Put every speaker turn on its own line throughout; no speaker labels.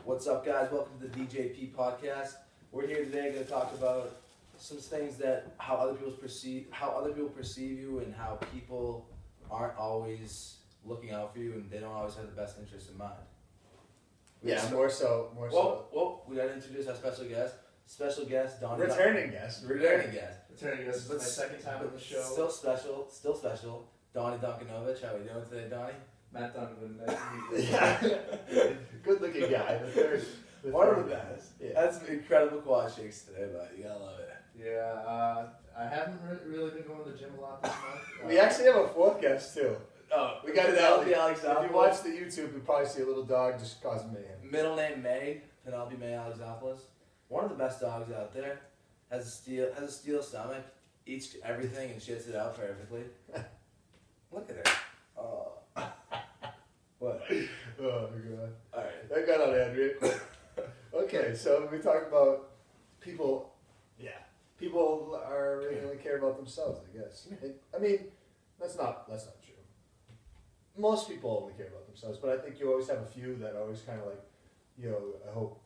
What's up, guys? Welcome to the DJP podcast. We're here today going to talk about some things that how other people perceive you, and how people aren't always looking out for you, and they don't always have the best interests in mind.
More so.
Whoa! We got to introduce our special guest. Special guest, Donnie.
Returning guest.
Returning guest.
This is my second time on the show.
Still special. Donnie Duncanovich. How are we doing today, Donnie?
Matt Donovan, nice to meet you.
Good looking guy.
One of the best.
Yeah.
That's some incredible quad shakes today, but you gotta love it.
Yeah, I haven't really been going to the gym a lot this month.
We actually have a fourth guest too.
Oh,
We got
Penelope
Alex.
Alexopoulos.
If you watch the YouTube, you probably see a little dog just causing mayhem.
Middle name May, Penelope May Alexopoulos. One of the best dogs out there. Has a steel stomach, eats everything and shits it out perfectly. Look at her. Oh. What?
Oh my god.
Alright.
That got on Andrew. Okay, so we talk about people. Yeah, people are really only care about themselves, I guess. I mean, that's not true. Most people only care about themselves, but I think you always have a few that always kind of like, I hope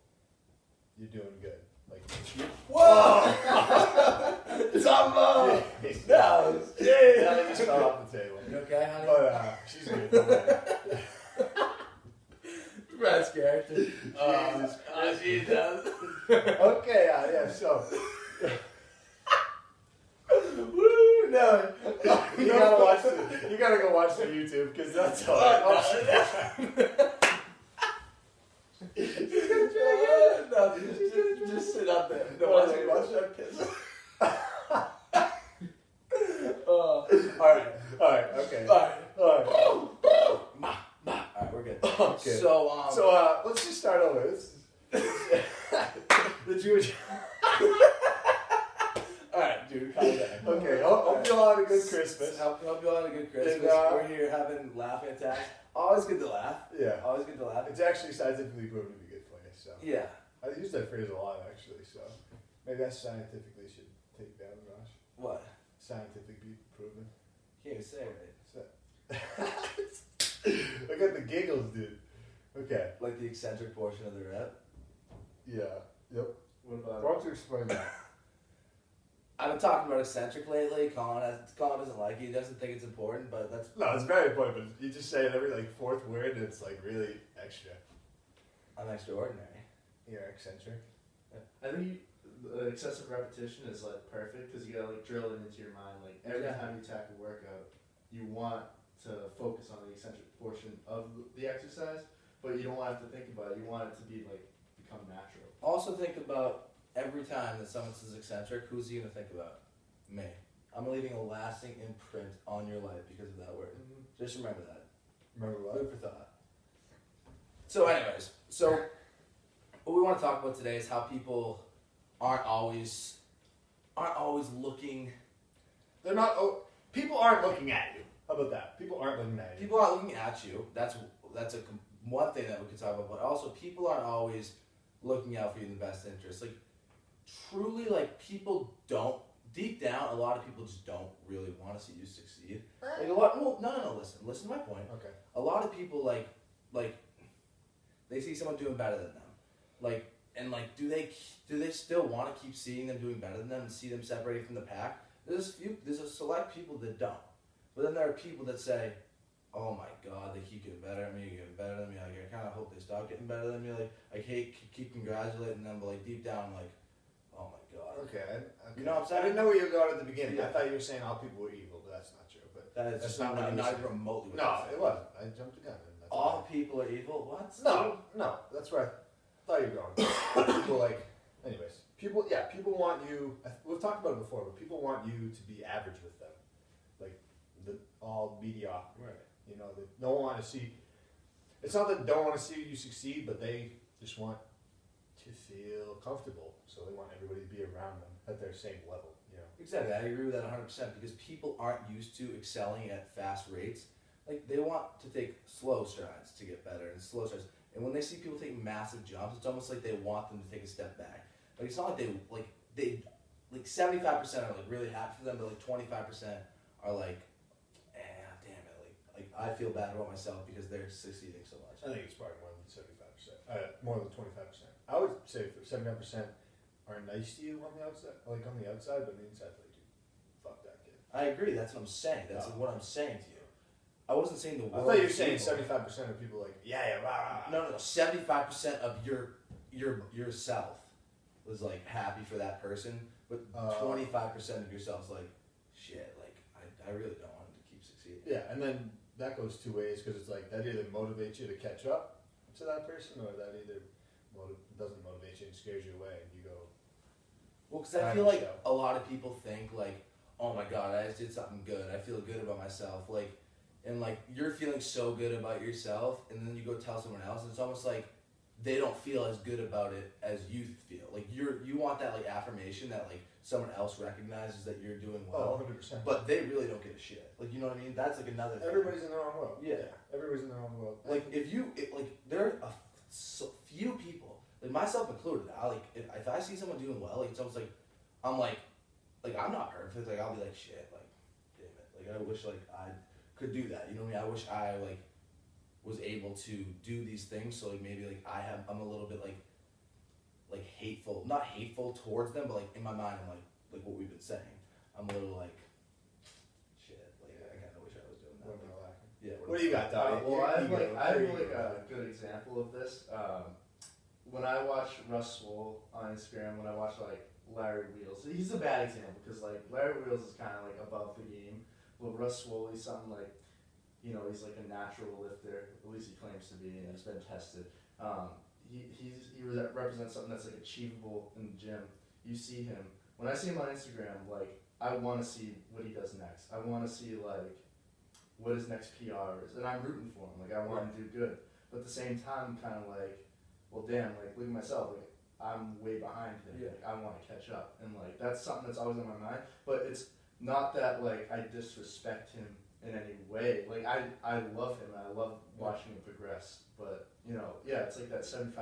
you're doing good. Like,
Whoa! Zumbo! No!
that just fell off the table.
You okay, honey?
But she's good.
Brad's character. Jesus.
Okay, yeah. So
Woo! No.
you gotta go watch the YouTube because that's all.
No, just sit up there. No, watch her piss.
Alright, okay. Alright.
Alright, we're good.
Okay.
So,
let's just start over. This is the Jewish.
Alright, dude, calm down.
Okay, hope you all had a good Christmas.
Hope you all had a good Christmas.
And,
we're here having laughing attacks. Always good to laugh.
Yeah.
Always good to laugh.
It's actually scientifically proven to be good for you, so.
Yeah.
I use that phrase a lot, actually, so. Maybe I scientifically should take down the rush.
What?
Scientifically proven.
Can't even say it right.
I got the giggles, dude. Okay.
Like the eccentric portion of the rep.
Yeah. Yep.
What about
Why don't you explain that?
I've been talking about eccentric lately. Colin doesn't like it. He doesn't think it's important, but that's...
No, it's very important, but you just say it every fourth word, and it's really extra.
I'm extraordinary.
You're eccentric.
I think the excessive repetition is perfect because you gotta drill it into your mind. Every time you tackle a workout, you want to focus on the eccentric portion of the exercise, but you don't want to think about it. You want it to be become natural.
Also think about every time that someone says eccentric, who's he going to think about? Me. I'm leaving a lasting imprint on your life because of that word.
Mm-hmm.
Just remember that.
Remember
Food for thought. So anyways, what we want to talk about today is how people aren't always looking.
They're not. Oh, people aren't looking at you. How about that? People aren't looking at you.
People aren't looking at you. That's one thing that we could talk about. But also, people aren't always looking out for you in the best interest. Truly, people don't. Deep down, a lot of people just don't really want to see you succeed. Listen to my point.
Okay.
A lot of people they see someone doing better than them, do they still want to keep seeing them doing better than them and see them separating from the pack? There's a select people that don't, but then there are people that say, "Oh my God, they keep getting better at me, getting better than me. I kind of hope they stop getting better than me. I hate keep congratulating them, but deep down, I'm like, oh my God."
Okay.
You know what I'm saying?
I didn't know where you were going at the beginning.
Yeah.
I thought you were saying all people were evil, but that's not true. But
That is
that's
just
not what you
not
said.
even remotely. What
No,
I'm saying.
it wasn't. I jumped the gun. And that's
All people are evil. What?
No, that's where I thought you were going. People anyways. People want you. We've talked about it before, but people want you to be average with them, all mediocre.
Right.
They don't want to see. It's not that they don't want to see you succeed, but they just want to feel comfortable. So they want everybody to be around them at their same level.
Exactly, I agree with that 100% because people aren't used to excelling at fast rates. They want to take slow strides to get better and slow strides. And when they see people taking massive jumps, it's almost like they want them to take a step back. It's not like they 75% are really happy for them, but 25% are damn it, I feel bad about myself because they're succeeding so much.
I think it's probably more than 75%. more than 25%. I would say for 75% are nice to you on the outside, like on the outside, but on the inside, like, dude, fuck that kid.
I agree. That's what I'm saying. That's
No.
what I'm saying to you. I wasn't saying the
I
world.
thought you were
is
saying
evil.
75% of people like, yeah, rah, rah, rah.
No. 75% of yourself was like happy for that person, but 25% of yourself's like, shit. Like I really don't want him to keep succeeding.
Yeah, and then that goes two ways because it's like that either motivates you to catch up to that person, or that either doesn't motivate you and scares you away, and you go.
Well, because I
Time
feel
to
like
show.
a lot of people think like, oh my god, I just did something good. I feel good about myself. Like, and like you're feeling so good about yourself, and then you go tell someone else, and it's almost like they don't feel as good about it as you feel. Like you want that like affirmation that like someone else recognizes that you're doing
Oh,
well,
100%.
but they really don't give a shit. Like, you know what I mean? That's like another thing.
Everybody's in their own world.
Yeah.
Everybody's in their own world.
Like there are few people, like myself included. If I see someone doing well, like it's almost like I'm not perfect. Like I'll be like shit. Like damn it. Like I wish like I could do that. You know what I mean? I wish I like was able to do these things. So like maybe like I'm a little bit like hateful, not hateful towards them, but like in my mind I'm like what we've been saying. I'm a little like shit. Like I kind of wish I was doing that.
What am I lacking?
Yeah.
What do you got, Dottie?
Well, I have
You
like
go.
I have
There you
like
go.
a good example of this. When I watch Russ Swole on Instagram, when I watch like Larry Wheels, he's a bad example because like Larry Wheels is kind of like above the game, but Russ Swole, he's something like, you know, he's like a natural lifter. At least he claims to be, and he's been tested. He represents something that's like achievable in the gym. You see him. When I see him on Instagram, like I want to see what he does next. I want to see like what his next PR is, and I'm rooting for him. Like I want him to do good, but at the same time, kind of like, well, damn, like look at myself. Like I'm way behind him.
Yeah.
Like, I want to catch up, and like that's something that's always on my mind. But it's not that like I disrespect him in any way. Like I love him. I love watching him progress. But you know, yeah, it's like that 75-25.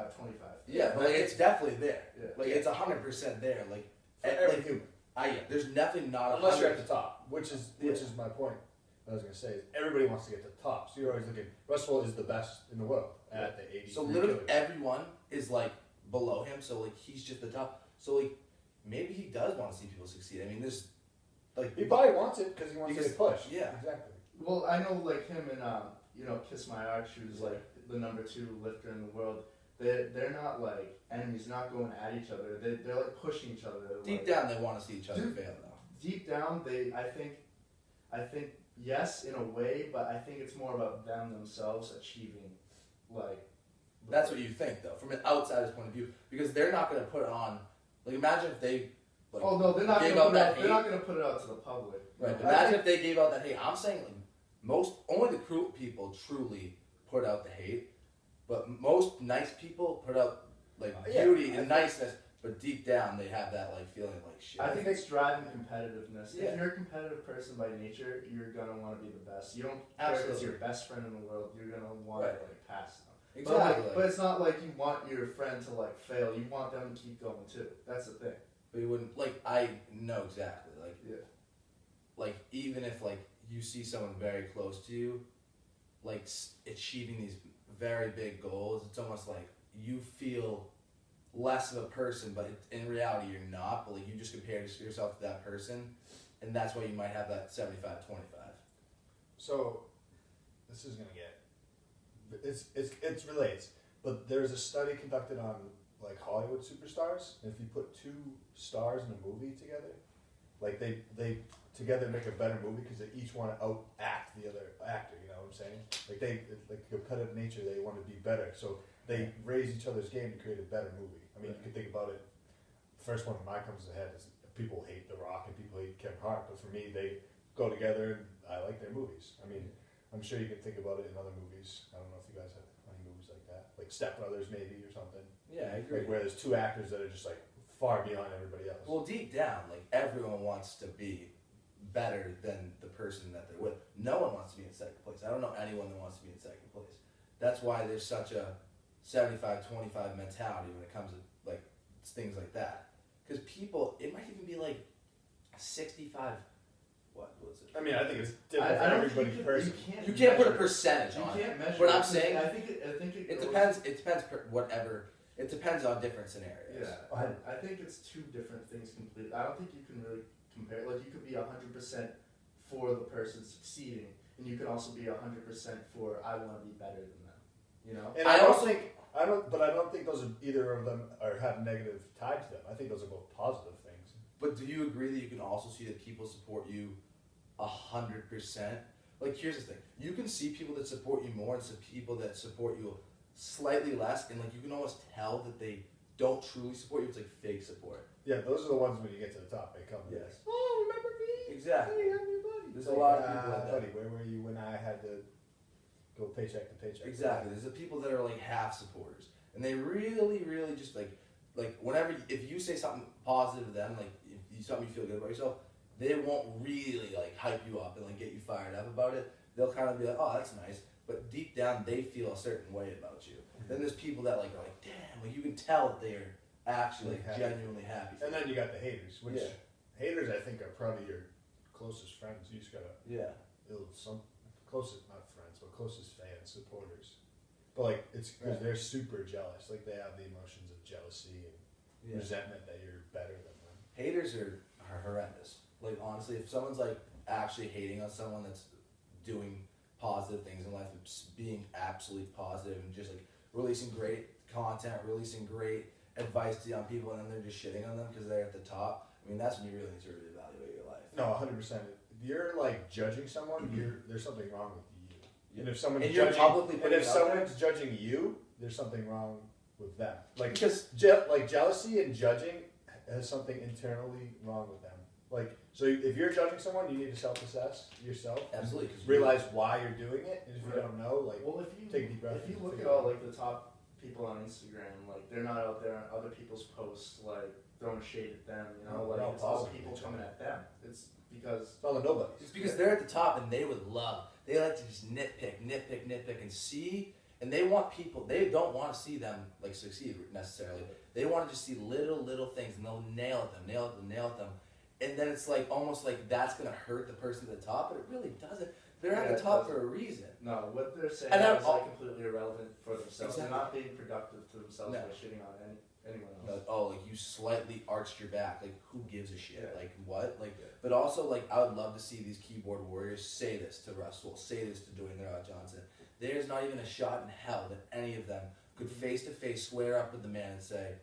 Yeah, but like, it's definitely there.
Yeah.
Like it's 100% there. Like
For every
like,
human.
there's definitely not
Unless you're
100.
at the top, which is my point. I was gonna say is everybody wants to get to the top, so you're always looking. Russell is the best in the world at the 80.
So literally everyone is like below him. So like he's just the top. So like maybe he does want to see people succeed. I mean, there's like
He probably wants it because he wants to
Because-
get pushed.
yeah.
Exactly.
Well, I know like him and you know, Kiss My Arch, who's like the #2 lifter in the world. They're not like enemies, not going at each other. They're like pushing each other.
deep
like,
down they want to see each other
Dude.
fail though.
Deep down, I think yes, in a way, but I think it's more about them themselves achieving, like.
That's what you think though, from an outsider's point of view, because they're not going to put on. Like imagine if they. Like,
Oh no, they're not
gave
gonna
out
put it
that
out,
hate.
they're not gonna put it out to the public.
Right.
No,
Imagine if they gave out that hate. I'm saying like only the cruel people truly put out the hate, but most nice people put out like
Yeah,
beauty
I
and
think-
niceness, but deep down they have that like feeling like shit.
I think it's driving competitiveness.
Yeah.
If you're a competitive person by nature, you're gonna want to be the best. You don't care if it's
Absolutely.
your best friend in the world. You're gonna want
Right.
to like pass them.
exactly.
But it's not like you want your friend to like fail. You want them to keep going too. That's the thing.
But you wouldn't like. I know exactly. Like
Yeah.
like even if like you see someone very close to you, like achieving these very big goals, it's almost like you feel less of a person, but in reality you're not. But like you just compare yourself to that person, and that's why you might have that 75-25.
So this is gonna get. It's relates, but there's a study conducted on like Hollywood superstars. And if you put two stars in a movie together, like they together make a better movie because they each want to out-act the other actor. You know what I'm saying? Like like competitive nature, they want to be better. So they raise each other's game to create a better movie. I mean, you can think about it. The first one that comes to head is people hate The Rock and people hate Kevin Hart, but for me, they go together and I like their movies. I mean, I'm sure you can think about it in other movies. I don't know if you guys have any movies like that, like Step Brothers maybe or something.
Yeah, I agree.
Like where there's two actors that are just like far beyond everybody else.
Well, deep down, like everyone wants to be better than the person that they're with. No one wants to be in second place. I don't know anyone that wants to be in second place. That's why there's such a 75-25 mentality when it comes to like things like that. Because people, it might even be like 65-35 What's it?
I mean, I think it's different for
I don't
everybody
think you
personally.
You can't put a
measure-
percentage
You
on
can't
it.
measure.
But
it
I'm
because
saying
I think it
it
goes-
depends. It depends. Whatever. It depends on different scenarios.
Yeah, I think it's two different things completely. I don't think you can really compare. Like you could be 100% for the person succeeding, and you could also be 100% for I want to be better than them. You know.
And
I
I don't
also-
think I don't think those are, either of them are have negative tied to them. I think those are both positive things.
But do you agree that you can also see that people support you 100%? Like, here's the thing: you can see people that support you more and some people that support you slightly less, and like you can almost tell that they don't truly support you. It's like fake support.
Yeah, those are the ones when you get to the top, they come. and
Yes.
like, oh, remember me?
Exactly.
Hey, I'm your buddy.
There's
It's
a
like,
lot of people like that.
buddy, where were you when I had to go paycheck to paycheck?
Exactly. There's the people that are like half supporters, and they really, really just like whenever if you say something positive to them, like if you something you feel good about yourself, they won't really like hype you up and like get you fired up about it. They'll kind of be like, oh, that's nice, but deep down they feel a certain way about you. Then there's people that like are like, damn, like you can tell that they're actually like
Happy.
genuinely happy. for
And
you.
then you got the haters, which
Yeah.
haters I think are probably your closest friends. You just gotta
Yeah.
build some closest, not friends, but closest fans, supporters. But like it's because
Right.
they're super jealous. Like they have the emotions of jealousy and
Yeah.
resentment that you're better than them.
Haters are horrendous. Like honestly, if someone's like actually hating on someone that's doing positive things in life, it's being absolutely positive and just like releasing great content, releasing great advice to young people, and then they're just shitting on them because they're at the top. I mean, that's when you really need to reevaluate your life.
No, 100%. If you're like judging someone, there's something wrong with you.
Yeah.
And if someone's
And you're
judging,
publicly
and
putting
if
it out there?
someone's judging you, there's something wrong with them. Like
Because
like jealousy and judging has something internally wrong with them. Like so, if you're judging someone, you need to self-assess yourself.
absolutely, because
Realize why you're doing it, and if you
Right.
don't know, like
Well, if you
take a deep breath
if you
and
look at
figure it
all
out.
like the top people on Instagram, like they're not out there on other people's posts like throwing shade at them. You know,
No,
like
they're all
it's all
positive
people
each
coming
other.
at them. It's because
it's all the nobodies.
it's because they're at the top and they would love. They like to just nitpick, and see. And they want people. They don't want to see them like succeed necessarily. They want to just see little things, and they'll nail at them. And then it's like almost like that's gonna hurt the person at the top, but it really doesn't. They're at
Yeah,
the
it
top
doesn't.
for a reason.
no, what they're saying
And
is
I'm-
like completely irrelevant for themselves.
Exactly.
They're not being productive to themselves
No.
by shitting on anyone else.
Like, oh, like you slightly arched your back. Like who gives a shit?
Yeah.
Like what? Like,
Yeah.
but also like I would love to see these keyboard warriors say this to Russell, say this to Dwayne The Rock Johnson. There's not even a shot in hell that any of them could face to face square up with the man and say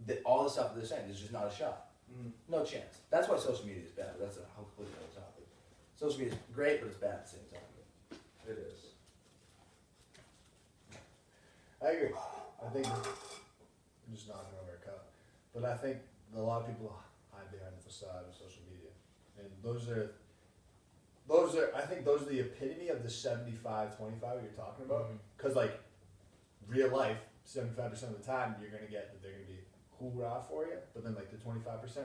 that all the stuff that they're saying. There's just not a shot.
Mm.
No chance. That's why social media is bad. But that's a whole completely other topic. Social media is great, but it's bad at the same time.
It is.
I agree. I think I'm just not over a cup, but I think a lot of people hide behind the facade of social media, and those are. I think those are the epitome of the 75-25 you're talking about. Because like real life, 75% of the time you're gonna get that they're gonna be hoorah for you, but then like the 25%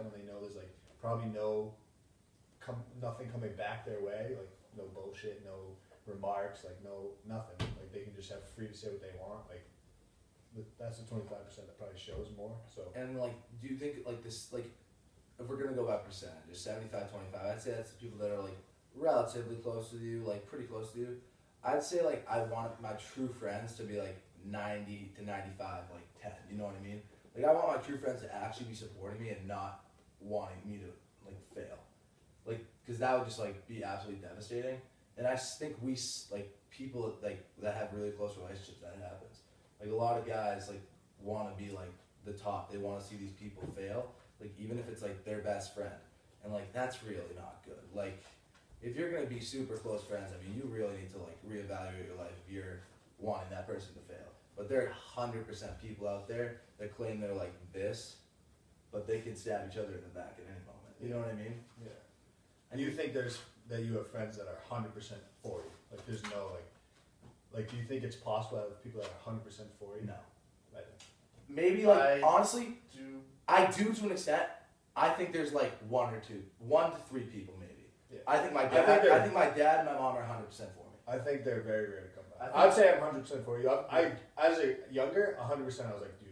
when they know there's like probably nothing coming back their way, like no bullshit, no remarks, like no nothing, like they can just have free to say what they want, like that's the 25% that probably shows more. So
And like, do you think like this, like, if we're gonna go by percentages, 75-25, I'd say that's the people that are like relatively close to you, like pretty close to you. I'd say like I want my true friends to be like 90 to 95, like 10. You know what I mean? Like I want my true friends to actually be supporting me and not wanting me to like fail, like because that would just like be absolutely devastating. And I just think like people like that have really close relationships, that happens. Like a lot of guys like want to be like the top. They want to see these people fail, like even if it's like their best friend, and like that's really not good. Like if you're gonna be super close friends, I mean you really need to like reevaluate your life if you're wanting that person to fail. But there are 100% people out there that claim they're like this, but they can stab each other in the back at any moment. You know what I mean?
yeah. And you think that you have friends that are 100% for you? Like there's no like do you think it's possible to have people that are 100% for you?
No.
Right.
Maybe like
I-
honestly,
Do
I do to an extent. I think there's like one to three people maybe.
Yeah.
I think my
I
dad.
think they're-
I think my dad and my mom are 100% for me.
I think they're very rare to come
I
back.
think-
I'd say I'm 100% for you. I as a younger, 100% I was like, dude,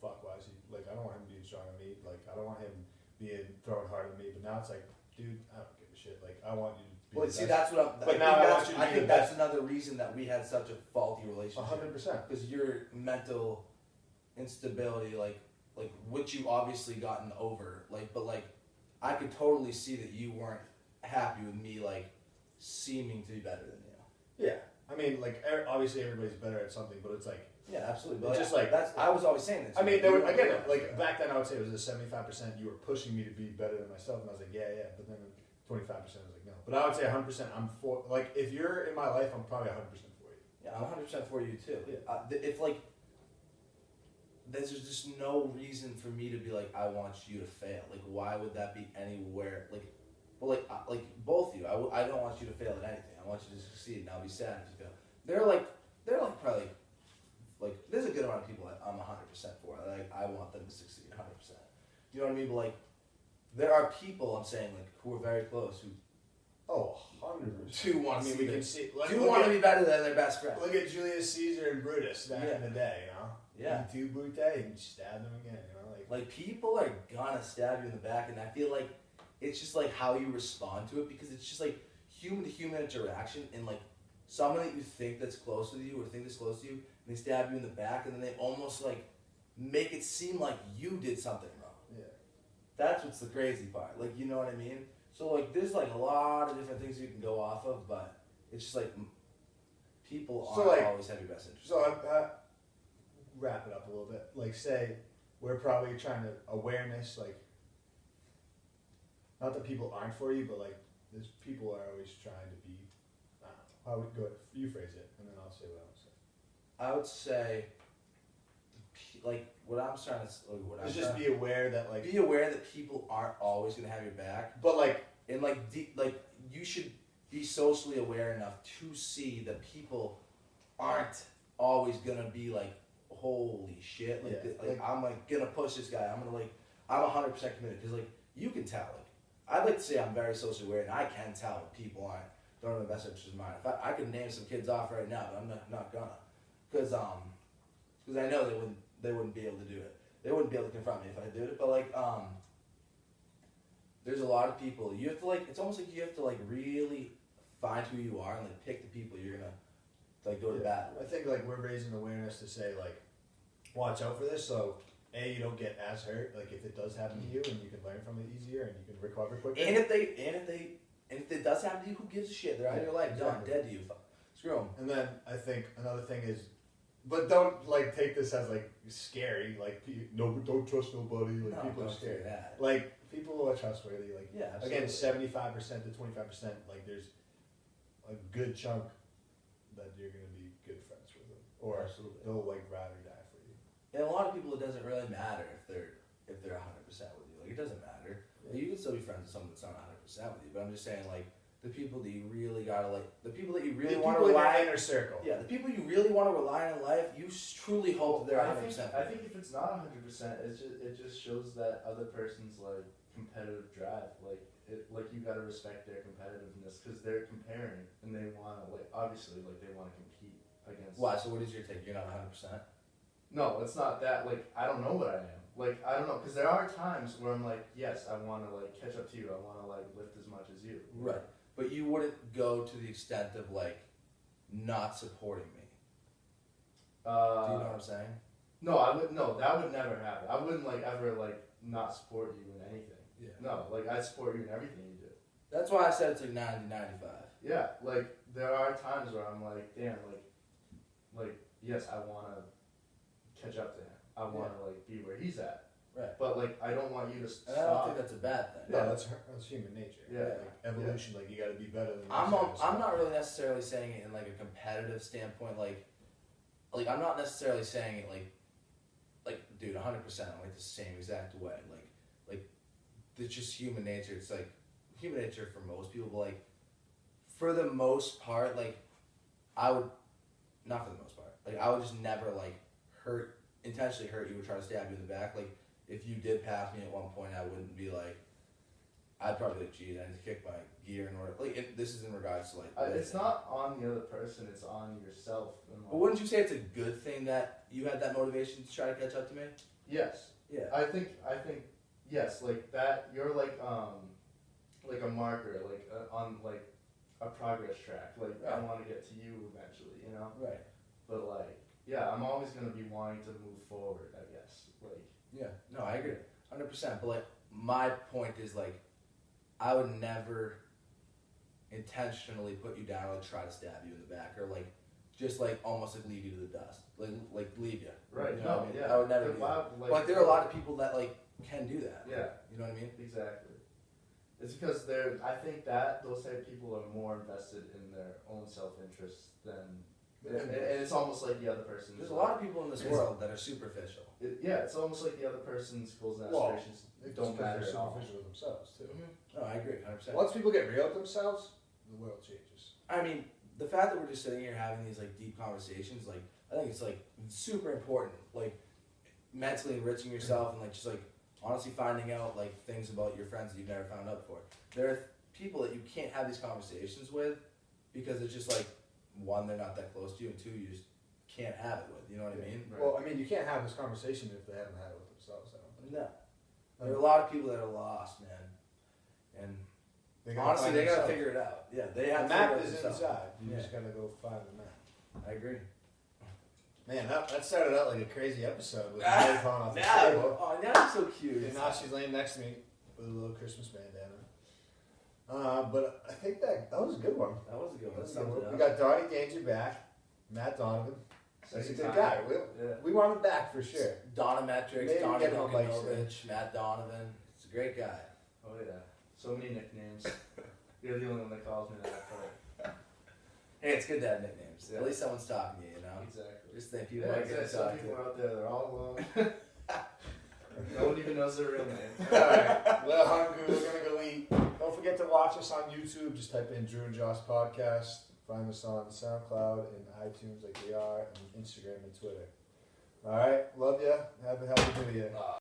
fuck, why is he like? I don't want him being strong on me. Like I don't want him being throwing hard at me. But now it's like, dude, I don't give a shit. Like I want you to be.
Well,
the
see,
best.
that's what
But now I want you to
I
be
think
the
that's
best.
another reason that we had such a faulty relationship.
100%.
Because your mental instability, like which you obviously gotten over, but I could totally see that you weren't happy with me like seeming to be better than you.
Yeah, I mean, like obviously everybody's better at something, but it's like
Yeah, absolutely.
It's just like-
that's. I was always saying this.
I mean, there
You
were,
were-
again, like back then I would say it was a 75%. You were pushing me to be better than myself, and I was like, yeah, but then 25% I was like, no. But I would say 100%. I'm for like if you're in my life, I'm probably 100% for you.
Yeah, I'm 100% for you too.
Yeah.
If there's just no reason for me to be like, I want you to fail. Like, why would that be anywhere? Like both of you. I don't want you to fail at anything. I want you to succeed, and I'll be sad if you fail. They're probably there's a good amount of people that I'm 100% for. Like, I want them to succeed 100%. You know what I mean? But there are people I'm saying who are very close who
Oh, 100%.
do want
I
to
mean,
see
we can see. Like,
do
look
want to
at-
be better than their best friend.
Look at Julius Caesar and Brutus back
Yeah.
in the day, you know?
Yeah.
Two Brute and stab them again, you know?
Like, people are gonna stab you in the back, and I feel like it's just how you respond to it, because it's just human to human interaction, and someone that you think that's close with you or think that's close to you, and they stab you in the back, and then they almost make it seem like you did something wrong.
Yeah.
That's what's the crazy part. You know what I mean? So there's a lot of different things you can go off of, but it's just people
So,
aren't always have your best interest.
So I wrap it up a little bit. Say we're probably trying to awareness, not that people aren't for you, but there's people are always trying to be. I don't know. How would go? You phrase it, and then I'll say what I want to say.
I would say, what I'm trying to, what I'm
Let's just
trying-
be aware that
be aware that people aren't always gonna have your back,
but
and you should be socially aware enough to see that people aren't always gonna be holy shit,
Yeah,
I'm gonna push this guy. I'm gonna I'm 100% committed, because you can tell. I'd like to say I'm very socially aware, and I can tell when people don't have the best interest in mind. If I could name some kids off right now, but I'm not gonna, because I know they wouldn't be able to do it. They wouldn't be able to confront me if I did it. But there's a lot of people. You have to it's almost like you have to really find who you are and pick the people you're gonna go to battle
I
with.
think we're raising awareness to say watch out for this. So you don't get as hurt. If it does happen to you, and you can learn from it easier, and you can recover quicker.
And if it does happen to you, who gives a shit? They're out of your life,
Exactly.
done, dead to you. Screw them.
And then I think another thing is, but don't take this as scary. No, don't trust nobody.
No,
People are
don't
scared.
do that.
People are trustworthy.
Yeah,
again,
absolutely.
75% to 25%. There's a good chunk that you're gonna be good friends with them, or
Absolutely.
they'll ride or die for you.
And a lot of people, it doesn't really matter if they're 100% with you. It doesn't matter. You can still be friends with someone that's not 100% with you. But I'm just saying, the people that you really gotta the people that you really
The
want to
people in your
rely on.
inner circle.
Yeah, the people you really want to rely on in life, you truly hope that they're 100%.
I think if it's not 100%, it just shows that other person's competitive drive. You gotta respect their competitiveness, because they're comparing and they wanna obviously they wanna compete against.
Why? So what is your take? You're not 100%.
No, it's not that. I don't know what I am. I don't know, because there are times where I'm yes, I wanna catch up to you. I wanna lift as much as you.
Right. But you wouldn't go to the extent of not supporting me. Do you know what I'm saying?
No, I would. No, that would never happen. I wouldn't ever not support you in anything.
Yeah.
No, I support you in everything you do.
That's why I said it's 90, 95.
Yeah, there are times where I'm damn, yes, I want to catch up to him. I want to be where he's at.
Right.
But I don't want you to
And I don't
stop.
think that's a bad thing.
No, that's human nature.
Yeah.
Evolution. You got to be better than.
I'm
yourself.
I'm not really necessarily saying it in a competitive standpoint. I'm not necessarily saying it dude, 100%. I'm the same exact way. It's just human nature. It's human nature for most people. But for the most part, I would not for the most part. I would just never intentionally hurt you or try to stab you in the back. If you did pass me at one point, I wouldn't be I'd probably geez, I need to kick my gear in order. This is in regards to
It's not on the other person. It's on yourself. And,
But wouldn't you say it's a good thing that you had that motivation to try to catch up to me?
yes.
Yeah.
I think yes, that you're like a marker, like on like a progress track. Like I want to get to you eventually, you know.
Right.
But like, yeah, I'm always gonna be wanting to move forward. I guess. Like.
Yeah. No, I agree, 100%. But like, my point is like, I would never intentionally put you down, like try to stab you in the back, or like just like almost like leave you to the dust, like leave you.
Right.
You know
No.
what I mean?
Yeah.
I would never do that. Like there are a lot of people that like can do that.
Yeah.
You know what I mean?
Exactly. It's because they're. I think that those type of people are more invested in their own self-interest than. And it's almost like the other person.
There's a lot of people in this world that are superficial.
Yeah, it's almost like the other person's goals and
Well,
aspirations don't matter
They're
at all.
superficial with themselves too.
No, I agree, 100%.
Once people get real with themselves, the world changes.
I mean, the fact that we're just sitting here having these like deep conversations, like I think it's like super important, like mentally enriching yourself and like just like honestly finding out like things about your friends that you've never found out before. There are people that you can't have these conversations with because it's just like one, they're not that close to you, and two, you just can't have it with. You know what I mean?
Right.
Well, I mean, you can't have this conversation if they haven't had it with themselves. I don't think.
No. There are a lot of people that are lost, man, and
They gotta
honestly,
find
they gotta
themselves.
figure it out. Yeah, they
The
have to
map
figure it
is
themselves.
inside. You
Yeah.
just gotta go find the map.
I agree.
Man, that started out like a crazy episode with Mary falling off the
Now,
table.
oh, now you're so cute.
And now she's laying next to me with a little Christmas bandana. But I think that was a good one.
That was a good one.
That was a
Summed
good
it
one.
up.
We got Donnie Danger back, Matt Donovan. He's a
Second
good
time.
guy.
Yeah.
We want him back for sure.
Donometrics,
Maybe
Donnie
get him on bike
Dunkanovich, Matt Donovan. It's a great guy.
Oh yeah. So many nicknames. You're the only one that calls me that. But
Hey, it's good to have nicknames.
Yeah.
At least someone's talking to you, you know?
exactly.
Just think people
Yeah,
might get
exactly.
to
Some
talk
people
to.
out there, they're all alone. No one even knows their real name.
Alright, we're hungry, we're gonna go eat. Don't forget to watch us on YouTube. Just type in Drew and Josh Podcast. Find us on SoundCloud and iTunes like we are, and Instagram and Twitter. Alright, love ya. Have a happy new year.